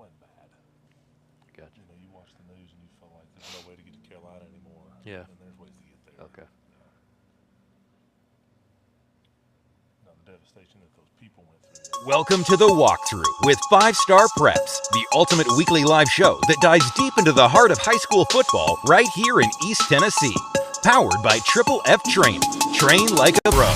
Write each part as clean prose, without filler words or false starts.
went bad. Gotcha. You know, you watch the news and you feel like there's no way to get to Carolina anymore. Yeah. And there's ways to get there. Okay. Now the devastation that those people went through. Welcome to the walkthrough with 5-Star Preps, the ultimate weekly live show that dives deep into the heart of high school football right here in East Tennessee. Powered by Triple F Training. Train like a pro.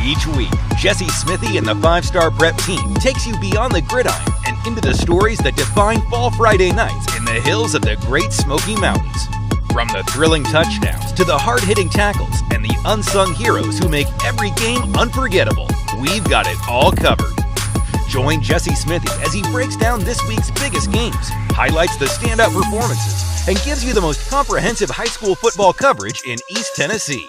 Each week, Jesse Smithy and the 5-Star Prep team takes you beyond the gridiron and into the stories that define Fall Friday nights in the hills of the Great Smoky Mountains. From the thrilling touchdowns to the hard-hitting tackles and the unsung heroes who make every game unforgettable, we've got it all covered. Join Jesse Smithy as he breaks down this week's biggest games, highlights the standout performances, and gives you the most comprehensive high school football coverage in East Tennessee.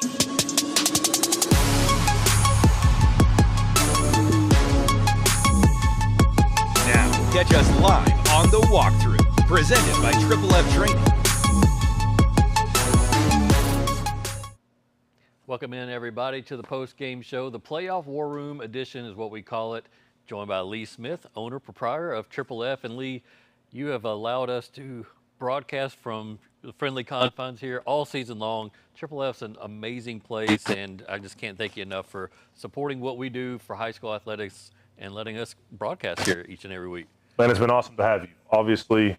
Now, catch us live on The Walkthrough, presented by Triple F Training. Welcome in, everybody, to the post-game show. The Playoff War Room edition is what we call it. Joined by Lee Smith, owner, proprietor of Triple F. And Lee, you have allowed us to broadcast from the friendly confines here all season long. Triple F's an amazing place, and I just can't thank you enough for supporting what we do for high school athletics and letting us broadcast here each and every week. Man, it's been awesome to have you. Obviously, you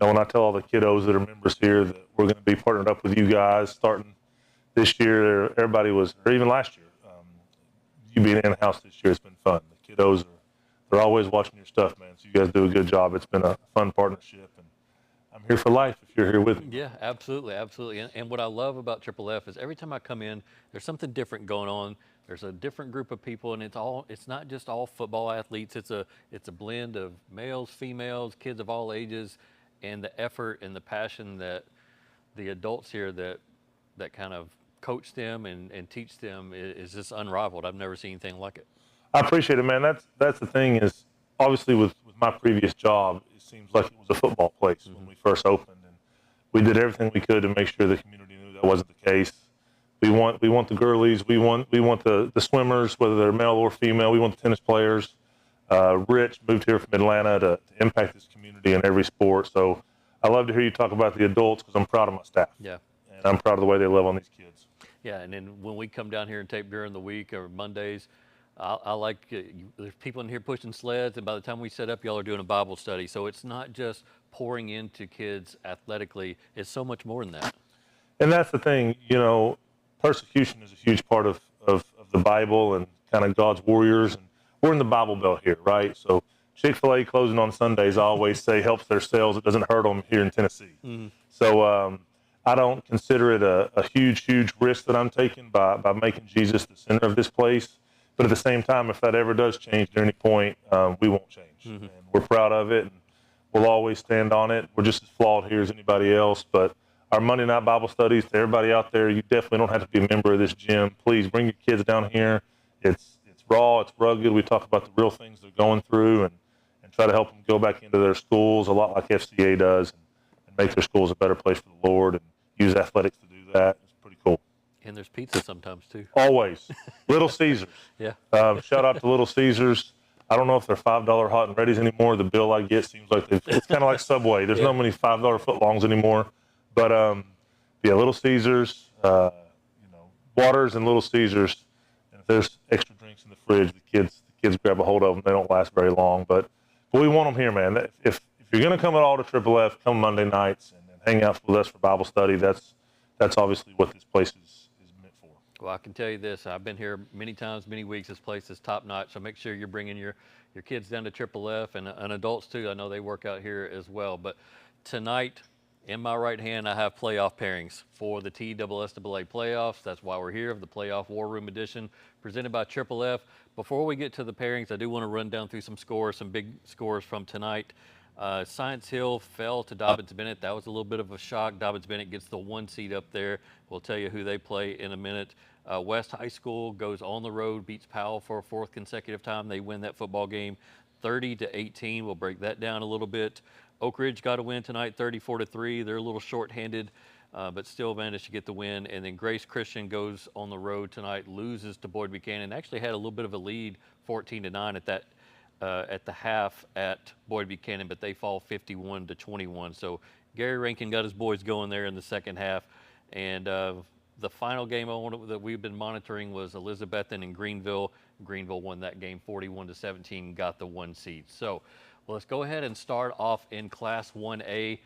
know, when I tell all the kiddos that are members here that we're going to be partnered up with you guys starting this year, everybody was, or even last year, you being in-house this year, it's been fun. The kiddos they're always watching your stuff, man. So you guys do a good job. It's been a fun partnership, and I'm here for life if you're here with me. Yeah, absolutely, absolutely. And what I love about Triple F is every time I come in, there's something different going on. There's a different group of people, and it's not just all football athletes. It's a blend of males, females, kids of all ages, and the effort and the passion that the adults here that kind of coach them and teach them is just unrivaled. I've never seen anything like it. I appreciate it, man. That's the thing is, obviously with my previous job, it seems like it was a football place when we first opened, and we did everything we could to make sure the community knew that wasn't the case. We want the girlies, we want the swimmers, whether they're male or female. We want the tennis players. Rich moved here from Atlanta to impact this community in every sport. So I love to hear you talk about the adults because I'm proud of my staff. Yeah. And I'm proud of the way they love on these kids. Yeah, and then when we come down here and tape during the week or Mondays, I like there's people in here pushing sleds, and by the time we set up, y'all are doing a Bible study. So it's not just pouring into kids athletically; it's so much more than that. And that's the thing, you know, persecution is a huge part of the Bible and kind of God's warriors, and we're in the Bible Belt here, right? So Chick-fil-A closing on Sundays, I always say, helps their sales. It doesn't hurt them here in Tennessee. Mm-hmm. So I don't consider it a huge risk that I'm taking by making Jesus the center of this place. But at the same time, if that ever does change at any point, we won't change. Mm-hmm. And we're proud of it, and we'll always stand on it. We're just as flawed here as anybody else. But our Monday night Bible studies, to everybody out there, you definitely don't have to be a member of this gym. Please bring your kids down here. It's raw, it's rugged. We talk about the real things they're going through and try to help them go back into their schools, a lot like FCA does, and make their schools a better place for the Lord and use athletics to do that. It's pretty cool. And there's pizza sometimes too. Always. Little Caesars. Yeah. Shout out to Little Caesars. I don't know if they're $5 hot and readies anymore. The bill I get seems like it's kind of like Subway. There's not many $5 footlongs anymore. But yeah, Little Caesars, you know, Waters and Little Caesars. And if there's extra drinks in the fridge, the kids grab a hold of them. They don't last very long. But we want them here, man. If you're going to come at all to Triple F, come Monday nights and hang out with us for Bible study. That's obviously what this place is meant for. Well, I can tell you this. I've been here many times, many weeks. This place is top notch. So make sure you're bringing your kids down to Triple F and adults too. I know they work out here as well. But tonight, in my right hand, I have playoff pairings for the TSSAA playoffs. That's why we're here, the Playoff War Room edition, presented by Triple F. Before we get to the pairings, I do want to run down through some scores, some big scores from tonight. Science Hill fell to Dobyns Bennett. That was a little bit of a shock. Dobyns Bennett gets the 1 seed up there. We'll tell you who they play in a minute. West High School goes on the road, beats Powell for a 4th consecutive time. They win that football game 30-18. We'll break that down a little bit. Oak Ridge got a win tonight, 34-3. They're a little short-handed, but still managed to get the win. And then Grace Christian goes on the road tonight, loses to Boyd Buchanan. Actually had a little bit of a lead, 14-9 at that at the half at Boyd Buchanan, but they fall 51-21. So Gary Rankin got his boys going there in the second half. And the final game that we've been monitoring was Elizabethton and Greenville. Greenville won that game 41-17, got the 1 seed. So let's go ahead and start off in Class 1A.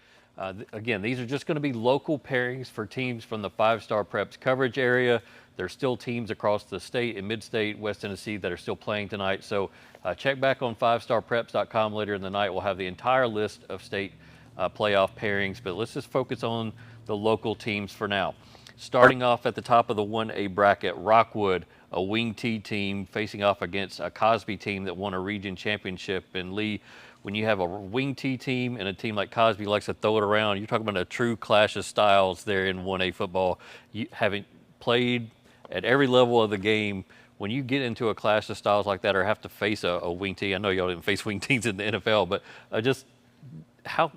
Again, these are just going to be local pairings for teams from the 5-Star Preps coverage area. There's still teams across the state and mid-state, West Tennessee, that are still playing tonight. So check back on 5starpreps.com later in the night. We'll have the entire list of state playoff pairings, but let's just focus on the local teams for now. Starting off at the top of the 1A bracket, Rockwood, a Wing T team facing off against a Cosby team that won a region championship. And Lee, when you have a Wing T team and a team like Cosby likes to throw it around, you're talking about a true clash of styles there in 1A football. You having played at every level of the game, when you get into a clash of styles like that or have to face a Wing T, I know y'all didn't face Wing Teams in the NFL, but just how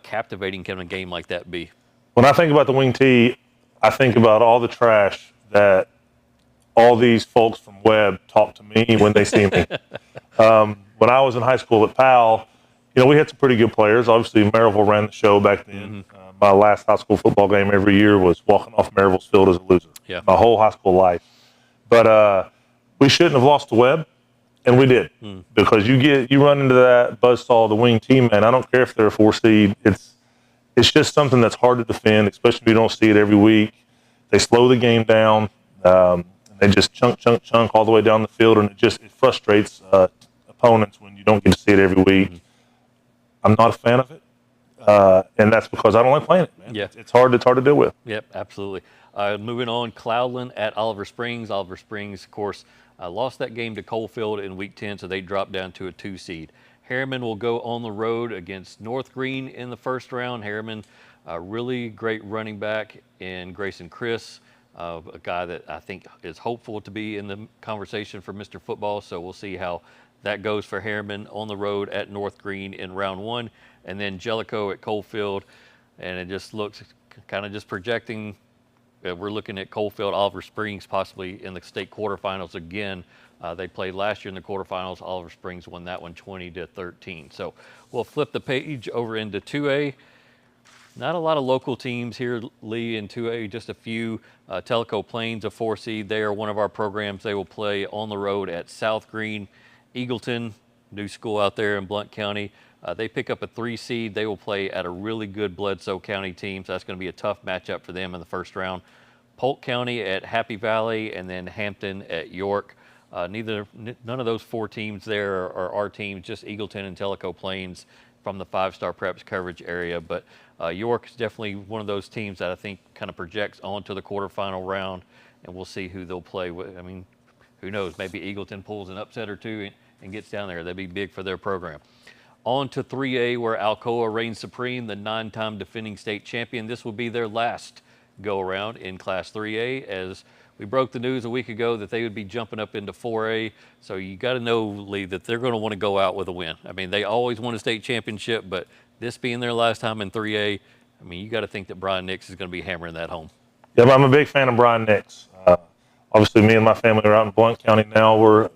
captivating can a game like that be? When I think about the Wing T, I think about all the trash that all these folks from Webb talk to me when they see me. When I was in high school at Powell, we had some pretty good players. Obviously, Maryville ran the show back then. My last high school football game every year was walking off Maryville's field as a loser. Yeah. My whole high school life. But we shouldn't have lost to Webb, and we did. Because you run into that buzzsaw, the Wing T, man. I don't care if they're a 4 seed. It's just something that's hard to defend, especially if you don't see it every week. They slow the game down. They just chunk all the way down the field, and it frustrates opponents when you don't get to see it every week. I'm not a fan of it, and that's because I don't like playing it, man. Yeah. It's hard to deal with. Yep, absolutely. Moving on, Cloudland at Oliver Springs. Oliver Springs, of course, lost that game to Coalfield in Week 10, so they dropped down to a 2 seed. Harriman will go on the road against North Green in the first round. Harriman, a really great running back in Grayson Chris, a guy that I think is hopeful to be in the conversation for Mr. Football. So we'll see how that goes for Harriman on the road at North Green in round 1. And then Jellicoe at Coalfield. And it just looks kind of just projecting. We're looking at Coalfield, Oliver Springs possibly in the state quarterfinals again. They played last year in the quarterfinals. Oliver Springs won that one 20-13. So we'll flip the page over into 2A. Not a lot of local teams here, Lee, in 2A, just a few. Tellico Plains, a 4 seed. They are one of our programs. They will play on the road at South Green. Eagleton, new school out there in Blount County. They pick up a 3 seed. They will play at a really good Bledsoe County team, so that's going to be a tough matchup for them in the first round. Polk County at Happy Valley, and then Hampton at York. None of those 4 teams there are our teams, just Eagleton and Tellico Plains from the 5-Star Preps coverage area. But York is definitely one of those teams that I think kind of projects onto the quarterfinal round, and we'll see who they'll play with. I mean, who knows? Maybe Eagleton pulls an upset or 2 and gets down there. That'd be big for their program. On to 3A, where Alcoa reigns supreme, the 9-time defending state champion. This will be their last go-around in Class 3A, as we broke the news a week ago that they would be jumping up into 4A. So you got to know, Lee, that they're going to want to go out with a win. I mean, they always won a state championship, but this being their last time in 3A, I mean, you got to think that Brian Nix is going to be hammering that home. Yeah, I'm a big fan of Brian Nix. Obviously, me and my family are out in Blount County now. We're,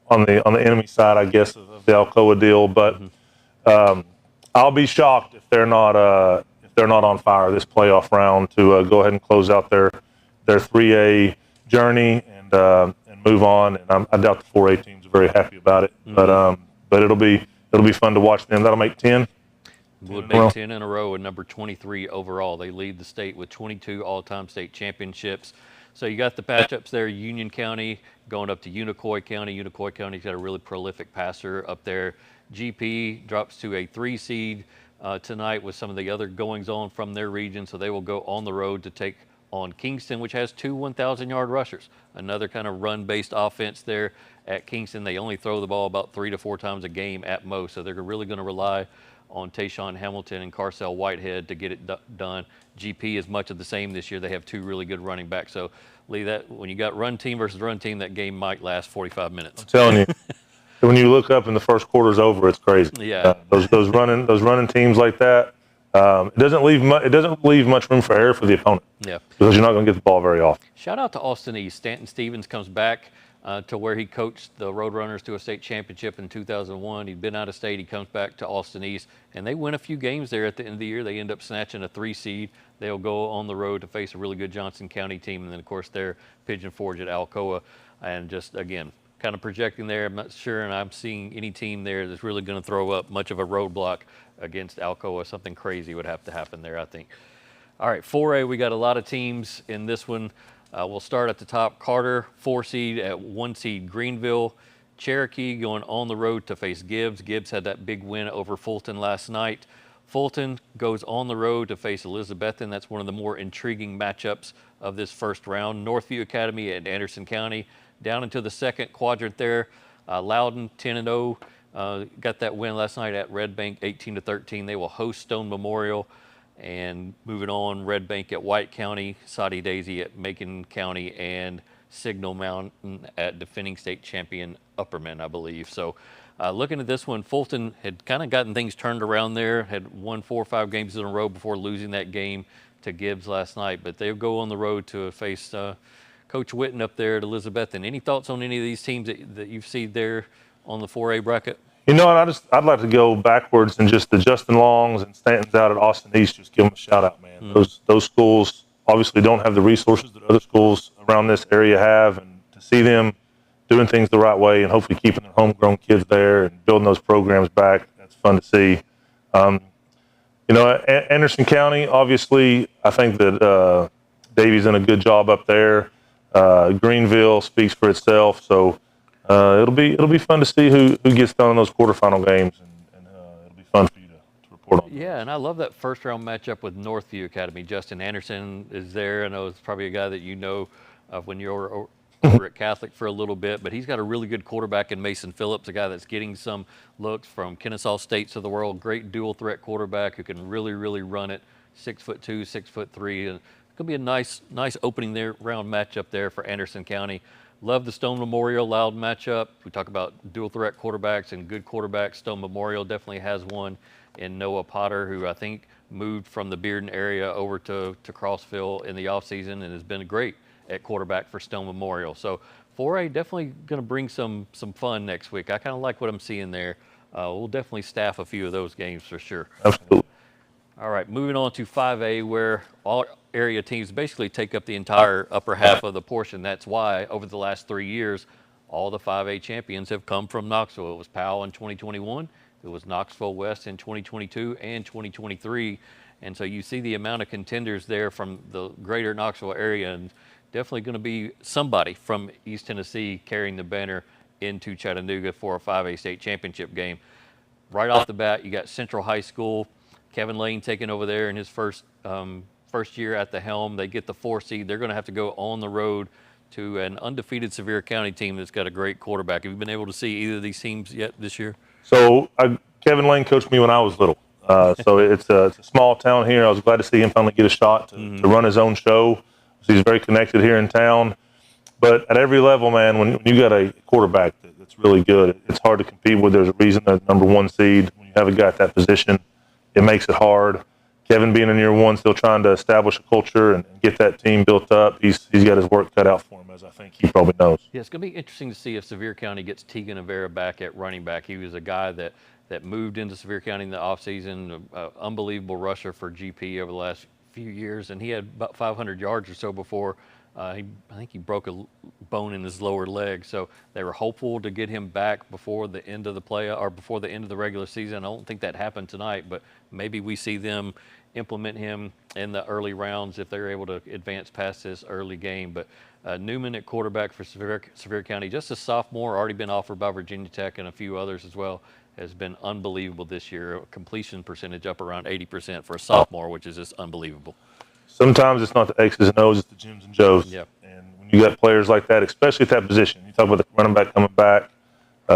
on the enemy side, I guess, of the Alcoa deal. But I'll be shocked if they're not on fire this playoff round to go ahead and close out their 3A journey and move on. And I doubt the 4A teams are very happy about it. But it'll be fun to watch them. That'll make 10. Would make 10 in a row and number 23 overall. They lead the state with 22 all-time state championships. So you got the matchups there, Union County going up to Unicoi County. Unicoi County's got a really prolific passer up there. GP drops to a 3 seed tonight with some of the other goings-on from their region, so they will go on the road to take on Kingston, which has 2 1,000-yard rushers. Another kind of run-based offense there at Kingston. They only throw the ball about 3 to 4 times a game at most, so they're really going to rely on Tayshawn Hamilton and Carcel Whitehead to get it done. GP is much of the same this year. They have 2 really good running backs. So, Lee, that when you got run team versus run team, that game might last 45 minutes. I'm telling you, when you look up and the first quarter's over, it's crazy. Yeah, those running teams like that, it doesn't leave much room for error for the opponent. Yeah, because you're not going to get the ball very often. Shout out to Austin East. Stanton Stevens comes back to where he coached the Roadrunners to a state championship in 2001. He'd been out of state. He comes back to Austin East, and they win a few games there at the end of the year. They end up snatching a 3 seed. They'll go on the road to face a really good Johnson County team, and then, of course, they're Pigeon Forge at Alcoa. And just, again, kind of projecting there. I'm not sure, and I'm seeing any team there that's really going to throw up much of a roadblock against Alcoa. Something crazy would have to happen there, I think. All right, 4A, we got a lot of teams in this one. We'll start at the top. Carter, 4 seed at 1 seed Greenville. Cherokee going on the road to face Gibbs. Gibbs had that big win over Fulton last night. Fulton goes on the road to face Elizabethton. That's one of the more intriguing matchups of this first round. Northview Academy at Anderson County. Down into the second quadrant there. Loudon, 10-0. Got that win last night at Red Bank, 18-13. They will host Stone Memorial. And moving on, Red Bank at White County, Soddy Daisy at Macon County, and Signal Mountain at defending state champion Upperman, I believe. So looking at this one, Fulton had kind of gotten things turned around there, had won 4 or 5 games in a row before losing that game to Gibbs last night. But they'll go on the road to face Coach Witten up there at Elizabethton. Any thoughts on any of these teams that you've seen there on the 4A bracket? You know, and I'd like to go backwards and just the Justin Longs and Stantons out at Austin East, just give them a shout out, man. Those schools obviously don't have the resources that other schools around this area have, and to see them doing things the right way and hopefully keeping their homegrown kids there and building those programs back, that's fun to see. You know, Anderson County, obviously, I think that Davy's done a good job up there. Greenville speaks for itself, so it'll be fun to see who gets done in those quarterfinal games, and it'll be fun for you to report on. Yeah, and I love that first round matchup with Northview Academy. Justin Anderson is there. I know it's probably a guy that you know of when you're over at Catholic for a little bit, but he's got a really good quarterback in Mason Phillips, a guy that's getting some looks from Kennesaw States of the world. Great dual threat quarterback who can really, really run it. 6'2", 6'3", and it's gonna be a nice opening there round matchup there for Anderson County. Love the Stone Memorial Loud matchup. We talk about dual threat quarterbacks and good quarterbacks. Stone Memorial definitely has one in Noah Potter, who I think moved from the Bearden area over to Crossville in the offseason and has been great at quarterback for Stone Memorial. So 4A definitely going to bring some fun next week. I kind of like what I'm seeing there. We'll definitely staff a few of those games for sure. Absolutely. All right, moving on to 5A, where all area teams basically take up the entire upper half of the portion. That's why over the last 3 years, all the 5A champions have come from Knoxville. It was Powell in 2021, it was Knoxville West in 2022 and 2023. And so you see the amount of contenders there from the greater Knoxville area, and definitely going to be somebody from East Tennessee carrying the banner into Chattanooga for a 5A state championship game. Right off the bat, you got Central High School. Kevin Lane taking over there in his first year at the helm. They get the 4 seed. They're going to have to go on the road to an undefeated Sevier County team that's got a great quarterback. Have you been able to see either of these teams yet this year? So Kevin Lane coached me when I was little. So it's a small town here. I was glad to see him finally get a shot to run his own show. So he's very connected here in town. But at every level, man, when you got a quarterback that's really good, it's hard to compete with. There's a reason that number 1 seed, when you have a guy at that position, it makes it hard. Kevin being in year 1, still trying to establish a culture and get that team built up. He's got his work cut out for him, as I think he probably knows. Yeah, it's going to be interesting to see if Sevier County gets Tegan Avera back at running back. He was a guy that moved into Sevier County in the offseason, unbelievable rusher for GP over the last few years, and he had about 500 yards or so before. I think he broke a bone in his lower leg, so they were hopeful to get him back before the end of the before the end of the regular season. I don't think that happened tonight, but maybe we see them implement him in the early rounds if they're able to advance past this early game. But Newman at quarterback for Sevier County, just a sophomore, already been offered by Virginia Tech and a few others as well, has been unbelievable this year. Completion percentage up around 80% for a sophomore, which is just unbelievable. Sometimes it's not the X's and O's, it's the Jims and Joes. Yep. And when you got players like that, especially at that position, you talk about the running back coming back,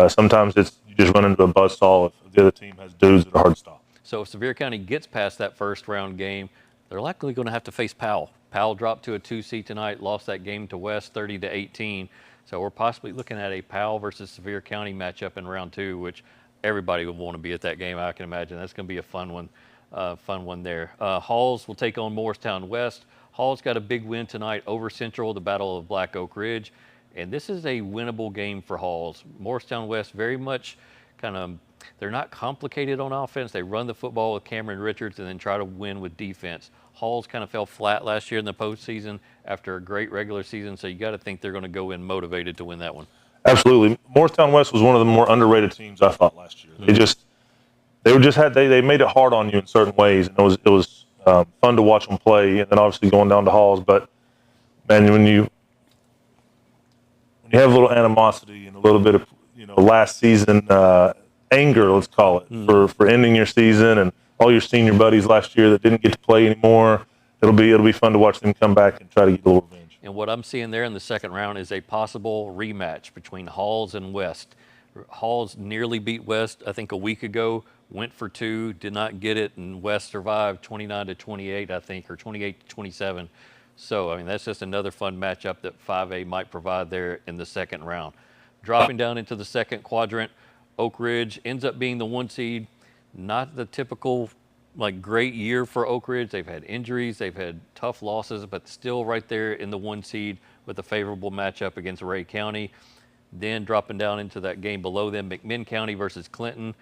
sometimes you just run into a buzzsaw if the other team has dudes that are hard to stop. So if Sevier County gets past that first round game, they're likely going to have to face Powell. Powell dropped to a 2 seed tonight, lost that game to West 30-18. So we're possibly looking at a Powell versus Sevier County matchup in round 2, which everybody would want to be at that game, I can imagine. That's going to be a fun one there. Halls will take on Morristown West. Hall's got a big win tonight over Central, the Battle of Black Oak Ridge. And this is a winnable game for Halls. Morristown West very much they're not complicated on offense. They run the football with Cameron Richards and then try to win with defense. Halls kind of fell flat last year in the postseason after a great regular season, so you got to think they're going to go in motivated to win that one. Absolutely. Morristown West was one of the more underrated teams I thought last year. They made it hard on you in certain ways, and it was fun to watch them play. And then obviously going down to Halls, but man, when you have a little animosity and a little bit of last season anger, let's call it, for ending your season and all your senior buddies last year that didn't get to play anymore, it'll be fun to watch them come back and try to get a little revenge. And what I'm seeing there in the second round is a possible rematch between Halls and West. Halls nearly beat West, I think, a week ago, went for 2, did not get it, and West survived 29-28, I think, or 28-27. So, I mean, that's just another fun matchup that 5A might provide there in the second round. Dropping down into the second quadrant, Oak Ridge ends up being the 1 seed. Not the typical great year for Oak Ridge. They've had injuries, they've had tough losses, but still right there in the 1 seed with a favorable matchup against Ray County. Then dropping down into that game below them, McMinn County versus Clinton.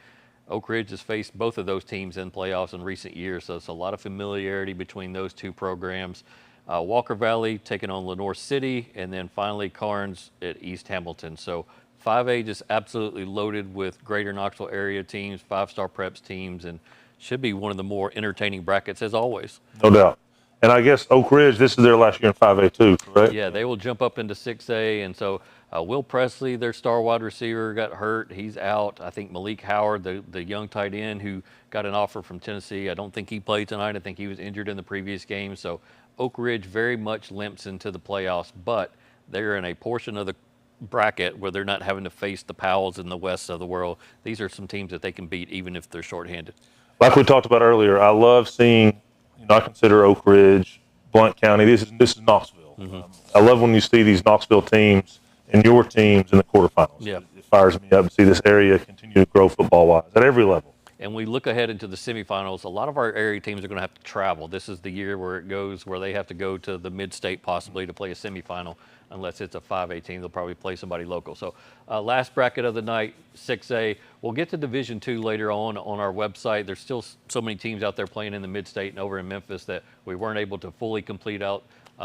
Oak Ridge has faced both of those teams in playoffs in recent years, so it's a lot of familiarity between those two programs. Walker Valley taking on Lenoir City, and then finally Carnes at East Hamilton. So 5A just absolutely loaded with greater Knoxville area teams, 5-star preps teams, and should be one of the more entertaining brackets as always. No doubt. And I guess Oak Ridge, this is their last year in 5A too, correct? Yeah, they will jump up into 6A, and so Will Presley, their star wide receiver, got hurt. He's out. I think Malik Howard, the young tight end who got an offer from Tennessee, I don't think he played tonight. I think he was injured in the previous game. So Oak Ridge very much limps into the playoffs, but they're in a portion of the bracket where they're not having to face the Powells in the West of the world. These are some teams that they can beat even if they're shorthanded. Like we talked about earlier, I love seeing, I consider Oak Ridge, Blount County, this is Knoxville. Mm-hmm. I love when you see these Knoxville teams and your teams in the quarterfinals. Yeah. It fires me up to see this area continue to grow football-wise at every level. And we look ahead into the semifinals. A lot of our area teams are going to have to travel. This is the year where it goes where they have to go to the mid-state possibly to play a semifinal. Unless it's a 5A team, they'll probably play somebody local. So last bracket of the night, 6A. We'll get to Division II later on our website. There's still so many teams out there playing in the mid-state and over in Memphis that we weren't able to fully complete out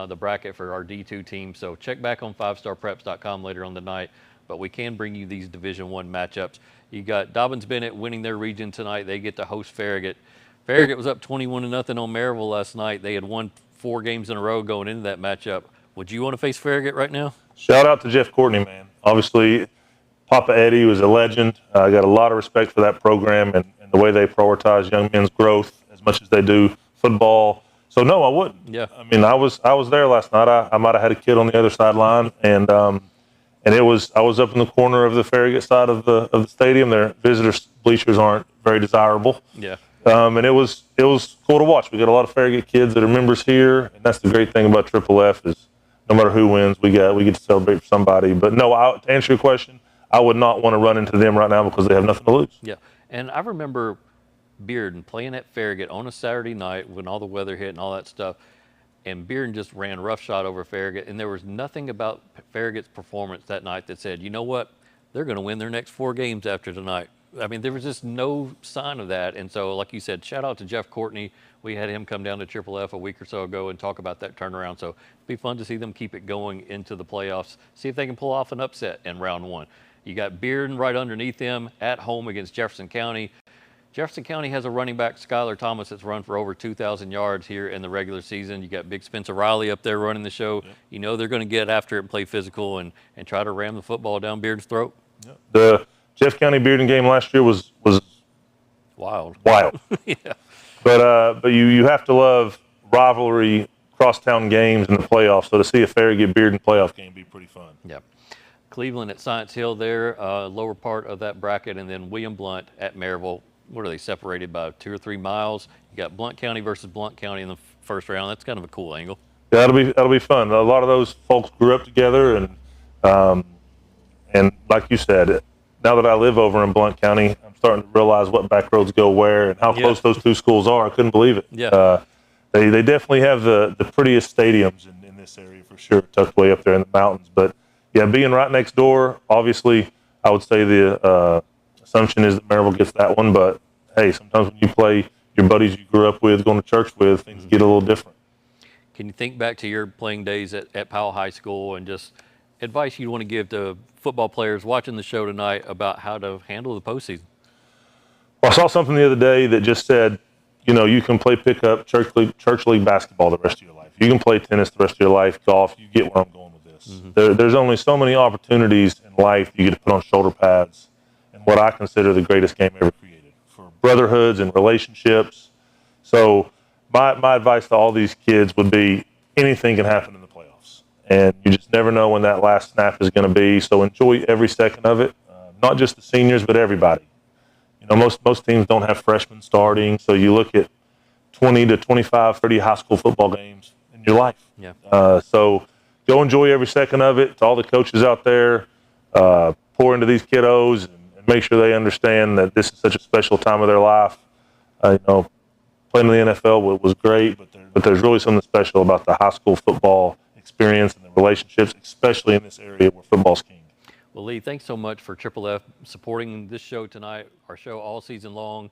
the bracket for our D2 team. So check back on 5starpreps.com later on the night. But we can bring you these Division I matchups. You got Dobyns-Bennett winning their region tonight. They get to host Farragut. Farragut was up 21-0 on Maryville last night. They had won 4 games in a row going into that matchup. Would you want to face Farragut right now? Shout out to Jeff Courtney, man. Obviously, Papa Eddie was a legend. I got a lot of respect for that program and the way they prioritize young men's growth as much as they do football. So no, I wouldn't. Yeah. I mean, I was there last night. I might have had a kid on the other sideline, and I was up in the corner of the Farragut side of the stadium. Their visitor bleachers aren't very desirable. Yeah. And it was cool to watch. We got a lot of Farragut kids that are members here, and that's the great thing about Triple F is no matter who wins, we get to celebrate for somebody. But no, to answer your question, I would not want to run into them right now because they have nothing to lose. Yeah, and I remember Bearden playing at Farragut on a Saturday night when all the weather hit and all that stuff, and Bearden just ran roughshod over Farragut, and there was nothing about Farragut's performance that night that said, you know what, they're going to win their next 4 games after tonight. I mean, there was just no sign of that. And so, like you said, shout out to Jeff Courtney. We had him come down to Triple F a week or so ago and talk about that turnaround. So it'd be fun to see them keep it going into the playoffs, see if they can pull off an upset in round 1. You got Bearden right underneath them at home against Jefferson County. Jefferson County has a running back, Skylar Thomas, that's run for over 2,000 yards here in the regular season. You got big Spencer Riley up there running the show. Yep. You know they're going to get after it and play physical and try to ram the football down Bearden's throat. Yep. The Jeff County Bearden game last year was wild. Yeah. But you have to love rivalry crosstown games in the playoffs. So to see a Farragut Bearden playoff game be pretty fun. Yeah. Cleveland at Science Hill there, lower part of that bracket, and then William Blount at Maryville. What are they separated by 2 or 3 miles? You got Blount County versus Blount County in the first round. That's kind of a cool angle. Yeah, that'll be fun. A lot of those folks grew up together, and like you said, now that I live over in Blount County, I'm starting to realize what back roads go where and how close those 2 schools are. I couldn't believe it. Yeah. They definitely have the prettiest stadiums in this area for sure, tucked way up there in the mountains. But yeah, being right next door, obviously, I would say the assumption is that Maryville gets that one. But hey, sometimes when you play your buddies you grew up with, going to church with, things get a little different. Can you think back to your playing days at Powell High School and just advice you want to give to football players watching the show tonight about how to handle the postseason? Well, I saw something the other day that just said, you can play pickup church league basketball the rest of your life. You can play tennis the rest of your life, golf. You get where I'm going with this. Mm-hmm. There's only so many opportunities in life you get to put on shoulder pads and what I consider the greatest game ever created for brotherhoods and relationships. So my advice to all these kids would be anything can happen in the playoffs. And you just never know when that last snap is going to be. So enjoy every second of it, not just the seniors, but everybody. Most teams don't have freshmen starting, so you look at 20 to 25, 30 high school football games in your life. Yeah. So go enjoy every second of it. To all the coaches out there, pour into these kiddos and make sure they understand that this is such a special time of their life. Playing in the NFL was great, but there's really something special about the high school football experience and the relationships, especially in this area where football's king. Well, Lee, thanks so much for Triple F supporting this show tonight, our show all season long,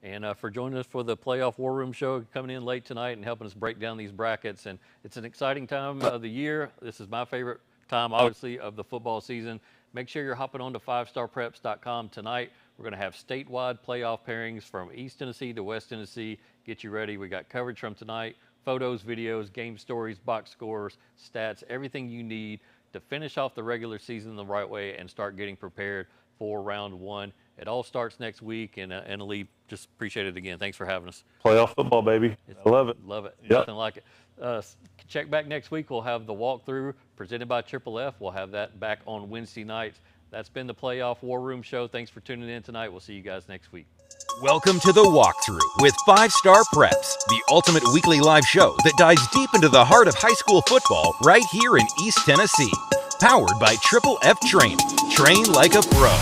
and for joining us for the Playoff War Room show, coming in late tonight and helping us break down these brackets. And it's an exciting time of the year. This is my favorite time, obviously, of the football season. Make sure you're hopping on to 5starpreps.com tonight. We're going to have statewide playoff pairings from East Tennessee to West Tennessee. Get you ready. We got coverage from tonight, photos, videos, game stories, box scores, stats, everything you need to finish off the regular season the right way and start getting prepared for round one. It all starts next week, and Lee, just appreciate it again. Thanks for having us. Playoff football, baby. I love it. Love it. Yep. Nothing like it. Check back next week. We'll have the walkthrough presented by Triple F. We'll have that back on Wednesday nights. That's been the Playoff War Room show. Thanks for tuning in tonight. We'll see you guys next week. Welcome to the Walkthrough with 5 Star Preps, the ultimate weekly live show that dives deep into the heart of high school football right here in East Tennessee. Powered by Triple F Training. Train like a pro.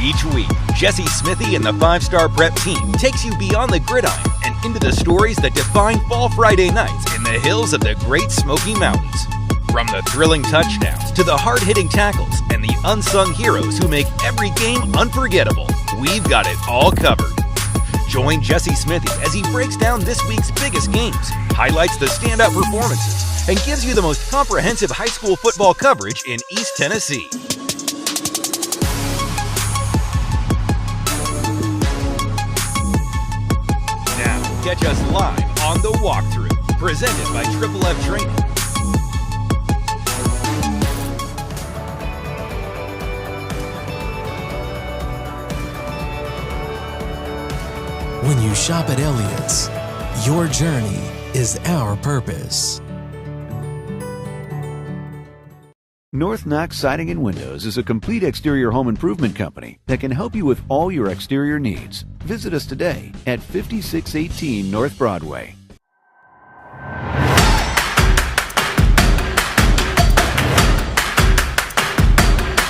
Each week, Jesse Smithy and the 5 Star Prep team takes you beyond the gridiron and into the stories that define Fall Friday nights in the hills of the Great Smoky Mountains. From the thrilling touchdowns to the hard-hitting tackles and the unsung heroes who make every game unforgettable, we've got it all covered. Join Jesse Smithy as he breaks down this week's biggest games, highlights the standout performances, and gives you the most comprehensive high school football coverage in East Tennessee. Now, catch us live on The Walkthrough, presented by Triple F Training. When you shop at Elliott's, your journey is our purpose. North Knox Siding and Windows is a complete exterior home improvement company that can help you with all your exterior needs. Visit us today at 5618 North Broadway.